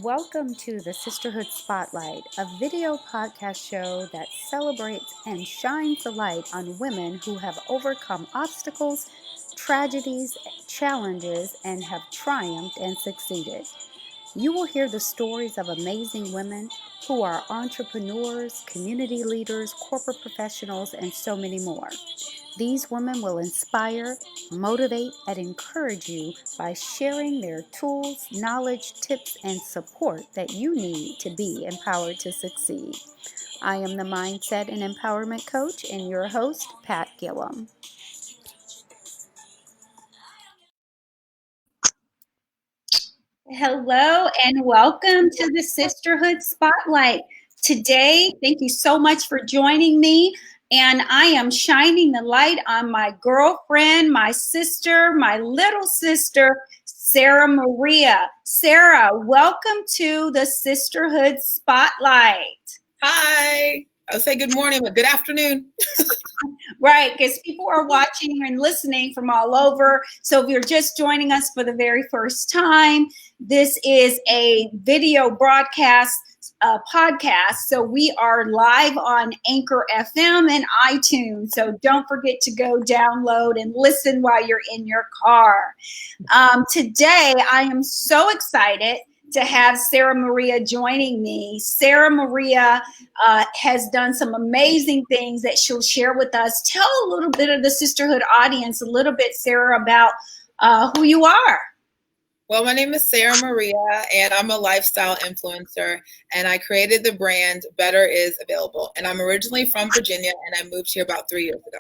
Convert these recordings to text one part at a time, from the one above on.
Welcome to the Sisterhood Spotlight, a video podcast show that celebrates and shines the light on women who have overcome obstacles, tragedies, challenges, and have triumphed and succeeded. You will hear the stories of amazing women who are entrepreneurs, community leaders, corporate professionals, and so many more. These women will inspire, motivate, and encourage you by sharing their tools, knowledge, tips, and support that you need to be empowered to succeed. I am the Mindset and Empowerment Coach and your host, Pat Gillum. Hello and welcome to the Sisterhood Spotlight. Today, thank you so much for joining me. And I am shining the light on my girlfriend, my sister, my little sister, Sara Maria. Sara, welcome to the Sisterhood Spotlight. Hi. I'll say good morning, but good afternoon. Right, because people are watching and listening from all over. So if you're just joining us for the very first time, this is a video broadcast podcast. So we are live on Anchor FM and iTunes. So don't forget to go download and listen while you're in your car. Today, I am so excited to have Sara Maria joining me. Sara Maria has done some amazing things that she'll share with us. Tell a little bit of the Sisterhood audience, a little bit, Sara, about who you are. Well, my name is Sara Maria, and I'm a lifestyle influencer, and I created the brand Better Is Available. And I'm originally from Virginia, and I moved here about 3 years ago.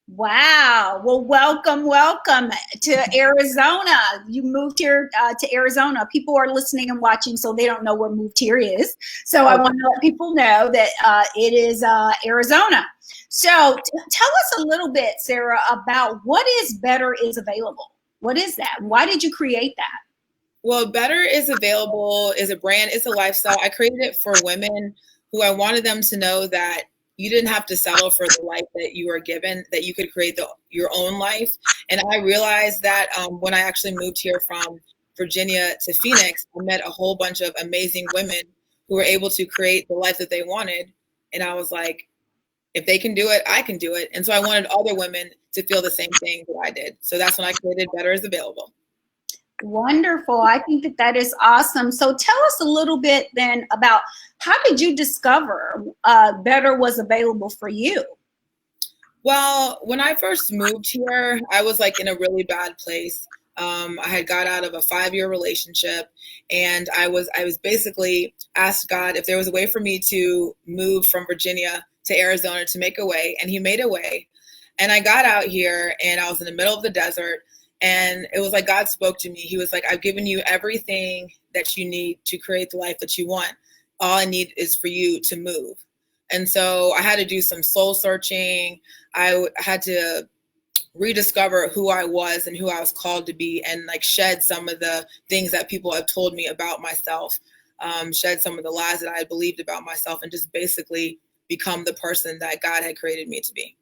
Wow. Well, welcome to Arizona. You moved here to Arizona. People are listening and watching, so they don't know where moved here is. So I want to let people know that it is Arizona. So tell us a little bit, Sara, about what is Better Is Available. What is that? Why did you create that? Well, Better Is Available is a brand. It's a lifestyle. I created it for women who I wanted them to know that you didn't have to settle for the life that you were given, that you could create your own life. And I realized that when I actually moved here from Virginia to Phoenix, I met a whole bunch of amazing women who were able to create the life that they wanted. And I was like, if they can do it, I can do it. And so I wanted other women to feel the same thing that I did. So that's when I created Better Is Available. Wonderful. I think that is awesome. So tell us a little bit then about how did you discover Better was available for you? Well, when I first moved here, I was like in a really bad place. I had got out of a 5-year relationship, and I was basically asked God if there was a way for me to move from Virginia to Arizona to make a way, and he made a way. And I got out here, and I was in the middle of the desert, and it was like God spoke to me. He was like, I've given you everything that you need to create the life that you want. All I need is for you to move. And so I had to do some soul searching. I had to rediscover who I was and who I was called to be, and like shed some of the things that people have told me about myself, shed some of the lies that I had believed about myself, and just basically become the person that God had created me to be.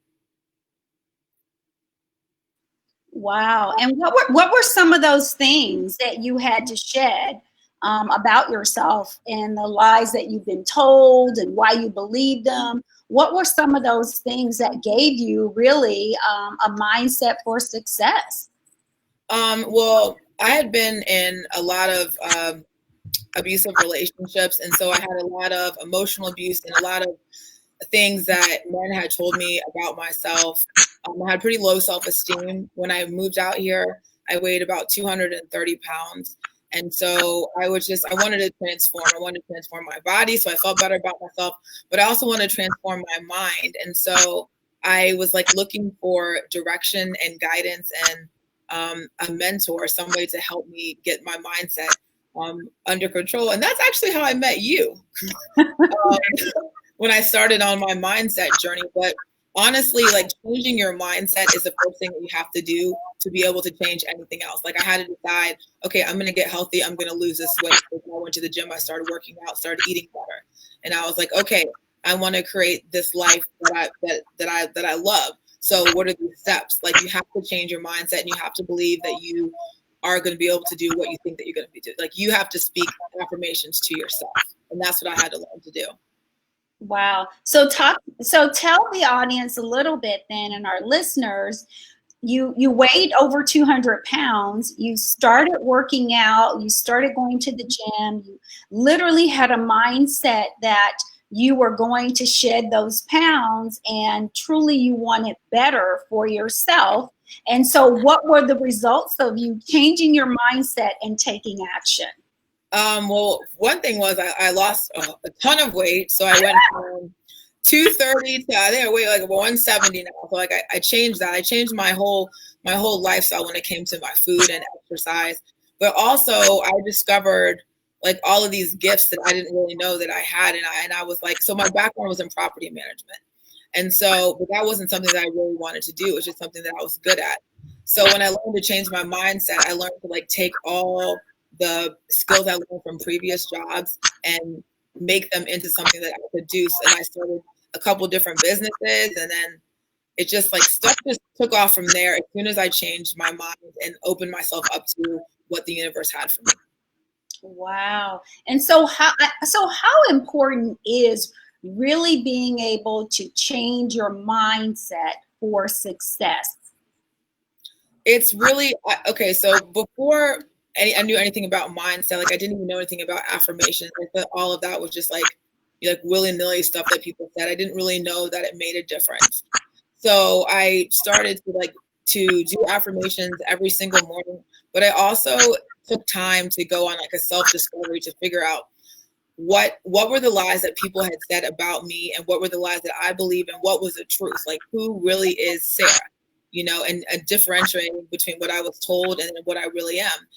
Wow. And what were some of those things that you had to shed about yourself and the lies that you've been told and why you believed them? What were some of those things that gave you really a mindset for success? Well, I had been in a lot of abusive relationships. And so I had a lot of emotional abuse and a lot of things that men had told me about myself. I had pretty low self-esteem. When I moved out here, I weighed about 230 pounds. And so I wanted to transform. I wanted to transform my body so I felt better about myself, but I also wanted to transform my mind. And so I was like looking for direction and guidance and a mentor, somebody to help me get my mindset under control. And that's actually how I met you when I started on my mindset journey. But honestly, like changing your mindset is the first thing that you have to do to be able to change anything else. Like I had to decide, okay, I'm going to get healthy. I'm going to lose this weight. So I went to the gym. I started working out, started eating better. And I was like, okay, I want to create this life that I love. So what are these steps? Like you have to change your mindset and you have to believe that you are going to be able to do what you think that you're going to be doing. Like you have to speak affirmations to yourself. And that's what I had to learn to do. Wow. So tell the audience a little bit then, and our listeners, you weighed over 200 pounds. You started working out. You started going to the gym. You literally had a mindset that you were going to shed those pounds and truly you wanted better for yourself. And so what were the results of you changing your mindset and taking action? Well, one thing was I lost a ton of weight. So I went from 230 to I think I weigh like 170 now. So like I changed that. I changed my whole lifestyle when it came to my food and exercise. But also I discovered like all of these gifts that I didn't really know that I had. And I was like, so my background was in property management. And so, but that wasn't something that I really wanted to do. It was just something that I was good at. So when I learned to change my mindset, I learned to like take all the skills I learned from previous jobs and make them into something that I could do. And I started a couple different businesses, and then it just like stuff just took off from there as soon as I changed my mind and opened myself up to what the universe had for me. Wow. And so how important is really being able to change your mindset for success? It's really okay. So before I knew anything about mindset, like I didn't even know anything about affirmations. I thought all of that was just like willy-nilly stuff that people said. I didn't really know that it made a difference. So I started to do affirmations every single morning, but I also took time to go on like a self-discovery to figure out what were the lies that people had said about me and what were the lies that I believe and what was the truth, like who really is Sara, and differentiating between what I was told and what I really am.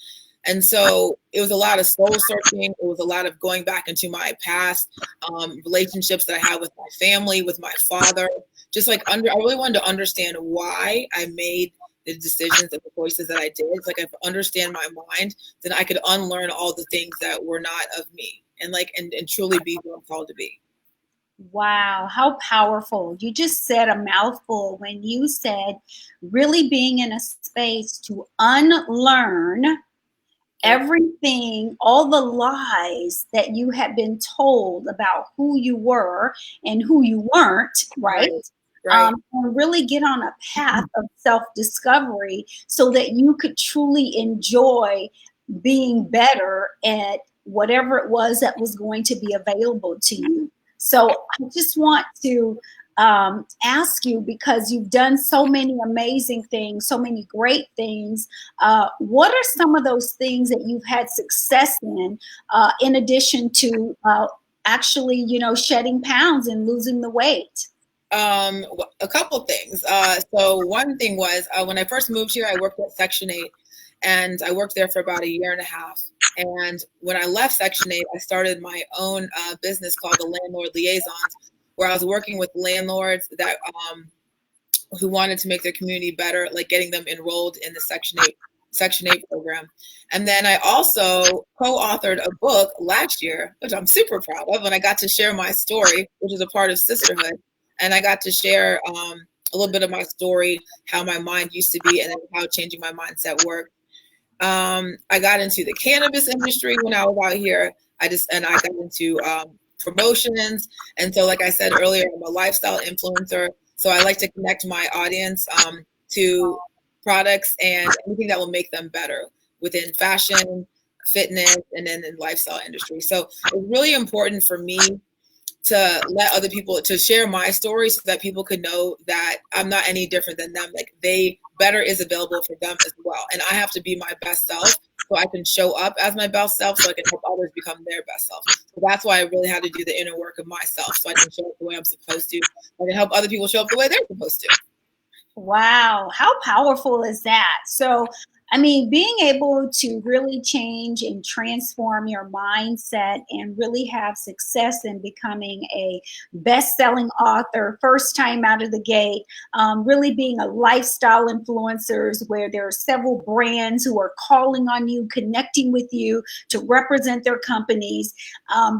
And so it was a lot of soul searching. It was a lot of going back into my past relationships that I had with my family, with my father. Just like I really wanted to understand why I made the decisions and the choices that I did. It's like if I understand my mind, then I could unlearn all the things that were not of me and truly be who I'm called to be. Wow, how powerful. You just said a mouthful when you said really being in a space to unlearn everything, all the lies that you had been told about who you were and who you weren't, right? Right. And really get on a path of self-discovery so that you could truly enjoy being better at whatever it was that was going to be available to you. So I just want to ask you, because you've done so many amazing things, so many great things. What are some of those things that you've had success in addition to actually, shedding pounds and losing the weight? A couple things. So one thing was when I first moved here, I worked at Section 8, and I worked there for about a year and a half. And when I left Section 8, I started my own business called the Landlord Liaisons, where I was working with landlords that who wanted to make their community better, like getting them enrolled in the Section 8 program. And then I also co-authored a book last year, which I'm super proud of, and I got to share my story, which is a part of Sisterhood. And I got to share a little bit of my story, how my mind used to be, and then how changing my mindset worked. I got into the cannabis industry when I was out here. I got into promotions. And so, like I said earlier, I'm a lifestyle influencer. So I like to connect my audience to products and anything that will make them better within fashion, fitness, and then in the lifestyle industry. So it's really important for me to let other people, to share my story so that people could know that I'm not any different than them. Like better is available for them as well. And I have to be my best self so I can show up as my best self so I can help others become their best self. So that's why I really had to do the inner work of myself so I can show up the way I'm supposed to. I can help other people show up the way they're supposed to. Wow, how powerful is that? So I mean, being able to really change and transform your mindset and really have success in becoming a best-selling author, first time out of the gate, really being a lifestyle influencers where there are several brands who are calling on you, connecting with you to represent their companies,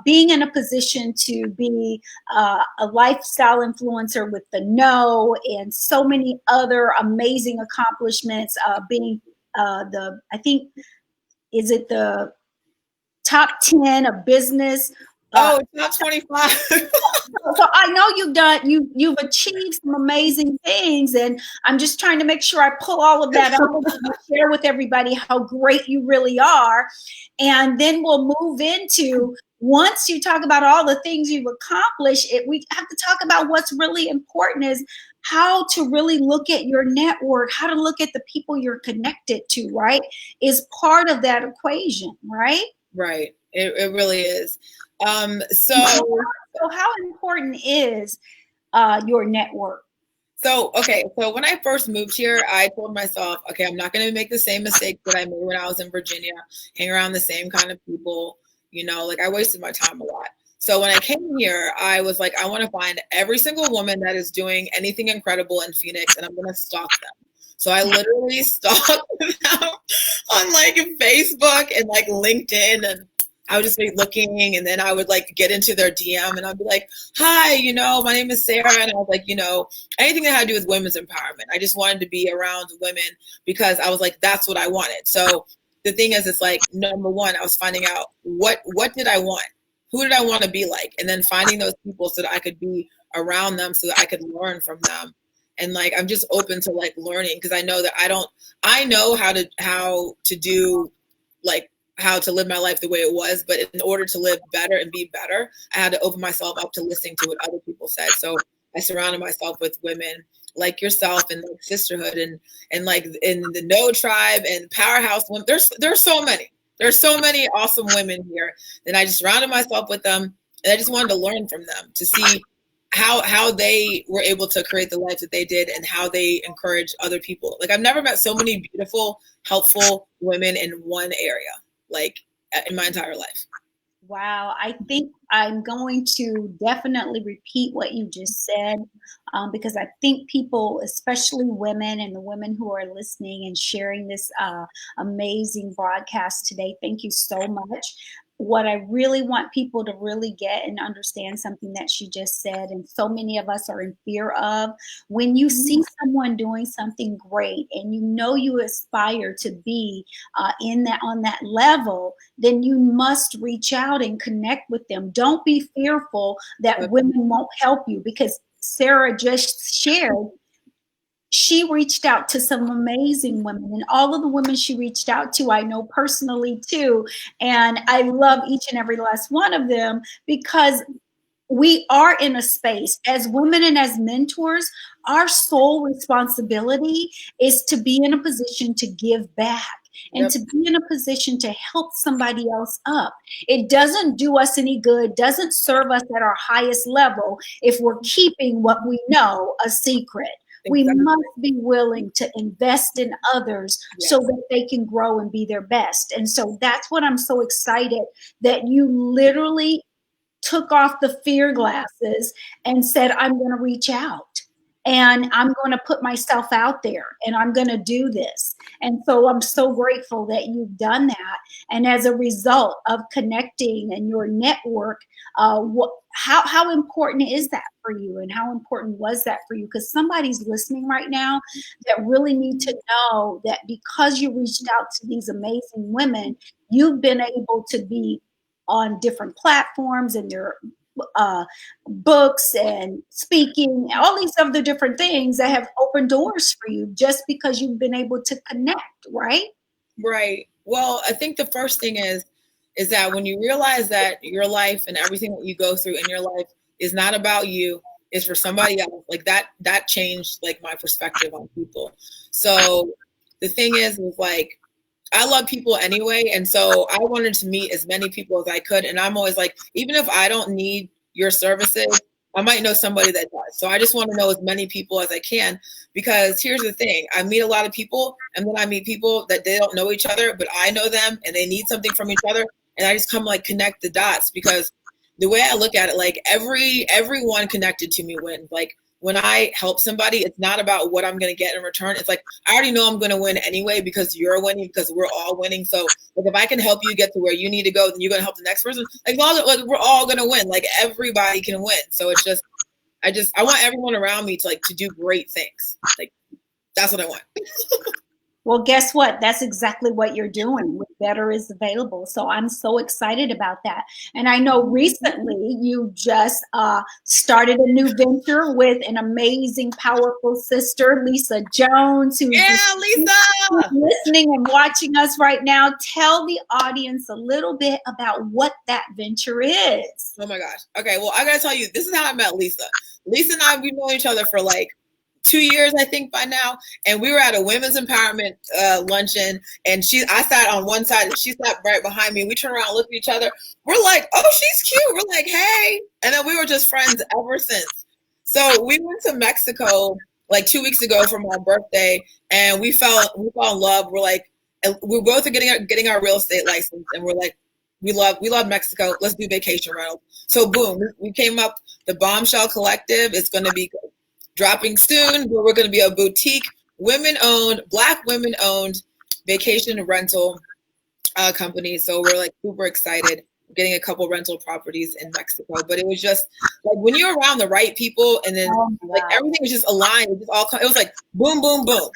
being in a position to be a lifestyle influencer with the No, and so many other amazing accomplishments, being I think, is it the top 10 of business? Oh, it's not 25. So I know you've achieved some amazing things, and I'm just trying to make sure I pull all of that up and share with everybody how great you really are. And then we'll move into, once you talk about all the things you've accomplished, we have to talk about what's really important is how to really look at your network, how to look at the people you're connected to, right? Is part of that equation, right? Right. It really is. So how important is your network? So when I first moved here, I told myself, okay, I'm not going to make the same mistakes that I made when I was in Virginia, hang around the same kind of people, like I wasted my time a lot. So when I came here, I was like, I want to find every single woman that is doing anything incredible in Phoenix, and I'm going to stalk them. So I literally stalked them on like Facebook and like LinkedIn, and I would just be looking, and then I would like get into their DM and I'd be like, hi, my name is Sara. And I was like, anything that had to do with women's empowerment. I just wanted to be around women because I was like, that's what I wanted. So the thing is, it's like, number one, I was finding out what did I want? Who did I want to be like? And then finding those people so that I could be around them, so that I could learn from them. And like, I'm just open to like learning, because I know that I know how to do like, how to live my life the way it was, but in order to live better and be better, I had to open myself up to listening to what other people said. So I surrounded myself with women like yourself, and like Sisterhood, and like in the No Tribe and Powerhouse women. There's so many awesome women here. And I just surrounded myself with them, and I just wanted to learn from them, to see how they were able to create the life that they did, and how they encourage other people. Like, I've never met so many beautiful, helpful women in one area, like in my entire life. Wow. I think I'm going to definitely repeat what you just said, because I think people, especially women and the women who are listening and sharing this amazing broadcast today, thank you so much. What I really want people to really get and understand, something that she just said, and so many of us are in fear of, when you see someone doing something great and you aspire to be on that level, then you must reach out and connect with them. Don't be fearful that women won't help you, because Sara just shared, she reached out to some amazing women, and all of the women she reached out to, I know personally too. And I love each and every last one of them, because we are in a space as women and as mentors, our sole responsibility is to be in a position to give back. And to be in a position to help somebody else up. It doesn't do us any good, doesn't serve us at our highest level if we're keeping what we know a secret. We must be willing to invest in others so that they can grow and be their best. And so that's what I'm so excited that you literally took off the fear glasses and said, I'm going to reach out. And I'm going to put myself out there, and I'm going to do this. And so I'm so grateful that you've done that. And as a result of connecting and your network, how important is that for you? And how important was that for you? Because somebody's listening right now that really need to know that because you reached out to these amazing women, you've been able to be on different platforms, and their books and speaking, all these other different things that have opened doors for you just because you've been able to connect, right? Right. Well, I think the first thing is that when you realize that your life and everything that you go through in your life is not about you, it's for somebody else, like that changed like my perspective on people. So the thing is like, I love people anyway. And so I wanted to meet as many people as I could. And I'm always like, even if I don't need your services, I might know somebody that does. So I just want to know as many people as I can, Because here's the thing, I meet a lot of people, and then I meet people that they don't know each other, but I know them and they need something from each other. And I just come like connect the dots, because the way I look at it, like everyone connected to me wins. Like when I help somebody, it's not about what I'm going to get in return. It's like, I already know I'm going to win anyway, because you're winning, because we're all winning. So like, if I can help you get to where you need to go, then you're going to help the next person. Like we're all going to win. Like everybody can win. So it's just, I want everyone around me to do great things. Like that's what I want. Well, guess what? That's exactly what you're doing with Better is Available. So I'm so excited about that. And I know recently you just started a new venture with an amazing, powerful sister, Lisa Jones, who's Lisa, listening and watching us right now. Tell the audience a little bit about what that venture is. Oh my gosh. Okay, well, I got to tell you, this is how I met Lisa. Lisa and I, we've known each other for like 2 years, I think, by now. And we were at a women's empowerment luncheon, and I sat on one side and she sat right behind me. We turned around, looked at each other. We're like, oh, she's cute. We're like, hey. And then we were just friends ever since. So we went to Mexico like 2 weeks ago for my birthday, and we fell in love. We're like, we're both getting our real estate license, and we're like, we love Mexico. Let's do vacation rentals. So boom, we came up, the Bombshell Collective. It's going to be dropping soon, where we're going to be a boutique, women-owned, Black women-owned vacation rental company. So we're like super excited, getting a couple rental properties in Mexico. But it was just like when you're around the right people, and then like everything was just aligned. It was like boom, boom, boom.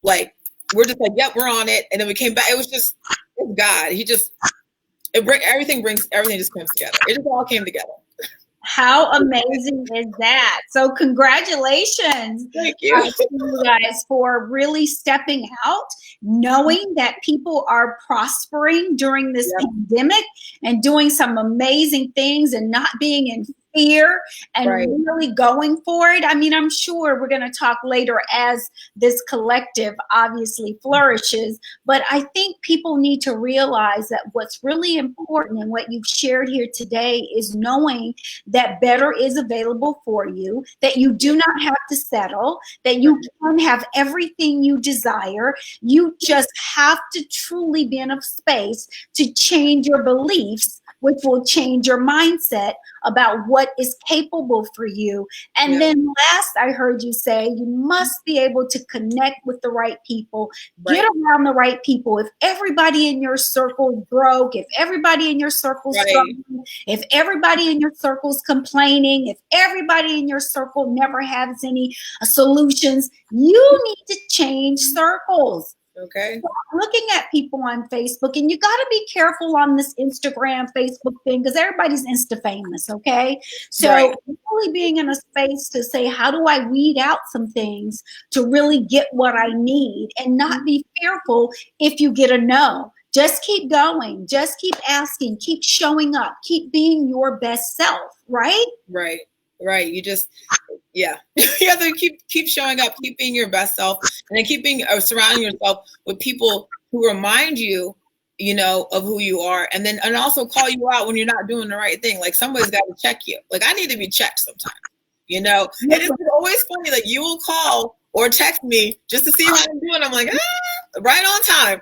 Like we're just like, yep, we're on it. And then we came back. It was just, it's God. Everything just comes together. It just all came together. How amazing is that? So congratulations. Thank you. To you guys for really stepping out, knowing that people are prospering during this pandemic and doing some amazing things and not being in fear and really going for it. I mean, I'm sure we're going to talk later as this collective obviously flourishes, but I think people need to realize that what's really important and what you've shared here today is knowing that better is available for you, that you do not have to settle, that you can have everything you desire. You just have to truly be in a space to change your beliefs, which will change your mindset about what is capable for you. And then last I heard you say, you must be able to connect with the right people, get around the right people. If everybody in your circle is broke, if everybody in your circle is struggling, if everybody in your circle is complaining, if everybody in your circle never has any solutions, you need to change circles. Okay. So looking at people on Facebook, and you got to be careful on this Instagram, Facebook thing, because everybody's Insta famous. Okay. So really being in a space to say, how do I weed out some things to really get what I need and not be fearful if you get a no? Just keep going. Just keep asking. Keep showing up. Keep being your best self. Right? Right. You just, you have to keep showing up, keep being your best self, and then surrounding yourself with people who remind you, of who you are, and also call you out when you're not doing the right thing. Like somebody's got to check you. Like I need to be checked sometimes, and it's always funny. Like you will call or text me just to see how I'm doing. I'm like, right on time.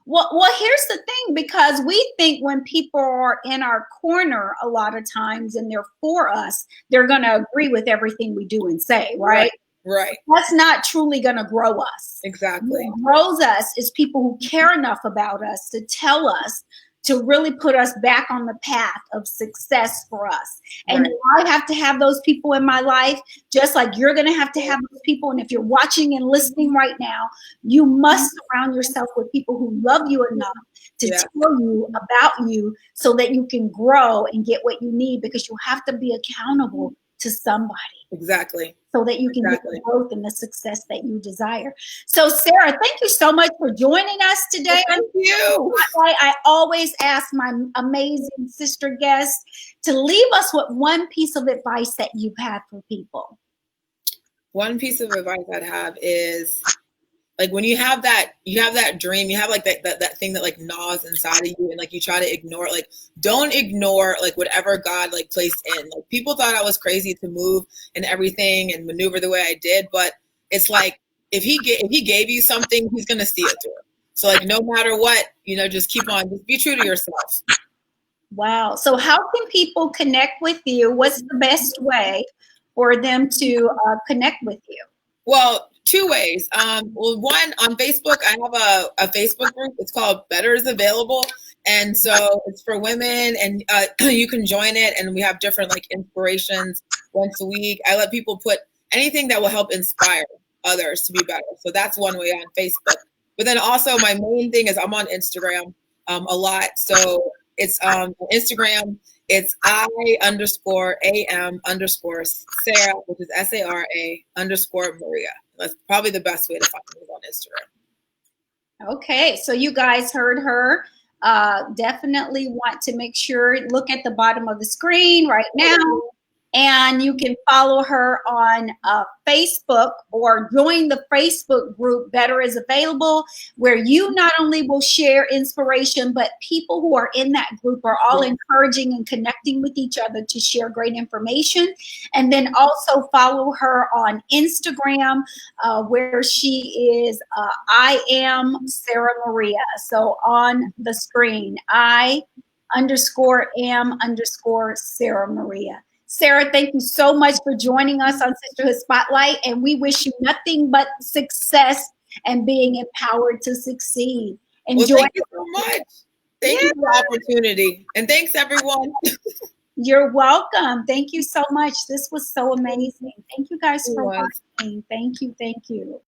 Well, here's the thing, because we think when people are in our corner a lot of times and they're for us, they're going to agree with everything we do and say, right? Right. That's not truly going to grow us. Exactly. What grows us is people who care enough about us to tell us, to really put us back on the path of success for us. And I have to have those people in my life, just like you're going to have those people. And if you're watching and listening right now, you must surround yourself with people who love you enough to tell you about you so that you can grow and get what you need, because you have to be accountable to somebody. Exactly. So that you can get the growth and the success that you desire. So, Sarah, thank you so much for joining us today. Well, thank you. I always ask my amazing sister guests to leave us with one piece of advice that you've had for people. One piece of advice I'd have is Like when you have that dream, you have like that thing that like gnaws inside of you, and like you try to ignore it. Like don't ignore like whatever God like placed in. Like people thought I was crazy to move and everything and maneuver the way I did, but it's like if he gave you something, he's gonna see it through. So like no matter what, just keep on, just be true to yourself. Wow. So how can people connect with you? What's the best way for them to connect with you? Well, two ways. Well, one, on Facebook, I have a Facebook group. It's called Better is Available. And so it's for women, and you can join it. And we have different like inspirations once a week. I let people put anything that will help inspire others to be better. So that's one way on Facebook. But then also my main thing is I'm on Instagram a lot. So it's Instagram. It's I_am_Sara, which is SARA_Maria. That's probably the best way to find me on Instagram. Okay, so you guys heard her. Definitely want to make sure, look at the bottom of the screen right now. And you can follow her on Facebook or join the Facebook group Better is Available, where you not only will share inspiration, but people who are in that group are all encouraging and connecting with each other to share great information. And then also follow her on Instagram, where she is I am Sara Maria. So on the screen, I_am_Sara Maria. Sara, thank you so much for joining us on Sisterhood Spotlight, and we wish you nothing but success and being empowered to succeed. Enjoy. Well, thank you so much. Thank you for the opportunity, and thanks everyone. You're welcome. Thank you so much. This was so amazing. Thank you guys for watching. Thank you. Thank you.